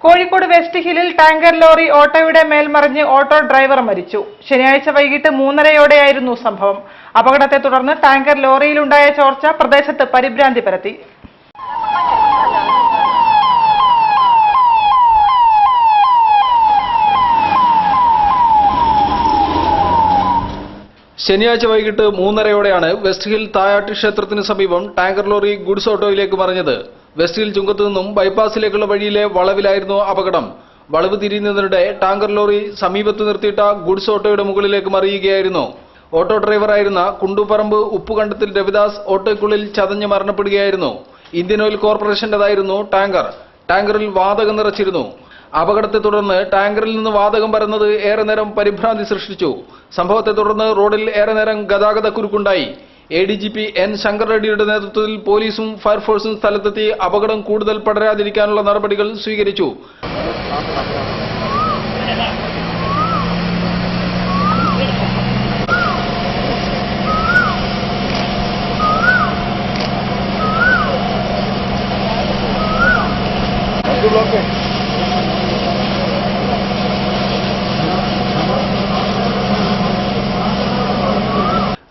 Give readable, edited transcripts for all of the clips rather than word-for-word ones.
Kozhikode west ഹില്ലിൽ tanker lorry ഓട്ടോയുടെ മേൽ മറിഞ്ഞ് auto driver മരിച്ചു. ശനിയാഴ്ച വൈകിട്ട് 3:30 സംഭവം. അപകടത്തെ തുടർന്ന് ടാങ്കർ ലോറിയിലുണ്ടായ ചോർച്ച പ്രദേശത്ത് പരിഭ്രാന്തി പരത്തി. ശനിയാഴ്ച വൈകിട്ട് 3:30 വെസ്റ്റ് ഹിൽ തായാട്ട് ക്ഷേത്രത്തിന് സമീപം ടാങ്കർ ലോറി ഗുഡ്സ് ഓട്ടോയിലേക്ക് മറിഞ്ഞത്. വെസ്റ്റ് ഹിൽ ചുങ്കത്തു നിന്നും ബൈപ്പാസിലേക്കുള്ള വഴിയിലെ വളവിലായിരുന്നു അപകടം. വളവ് തിരിയുന്നതിനിടെ ടാങ്കർ ലോറി സമീപത്ത് നിർത്തിയിട്ട ഗുഡ്സ് ഓട്ടോയുടെ മുകളിലേക്ക് മറിയുകയായിരുന്നു. ഓട്ടോ ഡ്രൈവറായിരുന്ന കുണ്ടുപറമ്പ് ഉപ്പുകണ്ടത്തിൽ രവിദാസ് ഓട്ടോയ്ക്കുള്ളിൽ ചതഞ്ഞ് മരണപ്പെടുകയായിരുന്നു. ഇന്ത്യൻ ഓയിൽ കോർപ്പറേഷന്റേതായിരുന്നു ടാങ്കർ. ടാങ്കറിൽ വാതകം നിറച്ചിരുന്നു. അപകടത്തെ തുടർന്ന് ടാങ്കറിൽ നിന്ന് വാതകം പരന്നത് ഏറെ നേരം പരിഭ്രാന്തി സൃഷ്ടിച്ചു. സംഭവത്തെ തുടർന്ന് റോഡിൽ ഏറെ നേരം ഗതാഗത കുരുക്കുണ്ടായി. ADGP N. ശങ്കർ റെഡ്ഡിയുടെ നേതൃത്വത്തിൽ പോലീസും ഫയർഫോഴ്സും സ്ഥലത്തെത്തി അപകടം കൂടുതൽ പടരാതിരിക്കാനുള്ള നടപടികൾ സ്വീകരിച്ചു.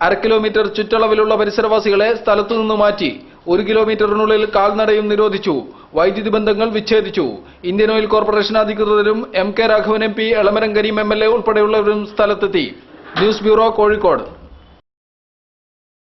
അര കിലോമീറ്റർ ചുറ്റളവിലുള്ള പരിസരവാസികളെ സ്ഥലത്തുനിന്ന് മാറ്റി. 1 കിലോമീറ്ററിനുള്ളിൽ കാൽനടയും നിരോധിച്ചു. വൈദ്യുതി ബന്ധങ്ങൾ വിച്ഛേദിച്ചു. ഇന്ത്യൻ ഓയിൽ കോർപ്പറേഷൻ അധികൃതരും MK Raghavan MP, Elamaram Kareem MLA ഉൾപ്പെടെയുള്ളവരും സ്ഥലത്തെത്തി. News bureau, Kozhikode.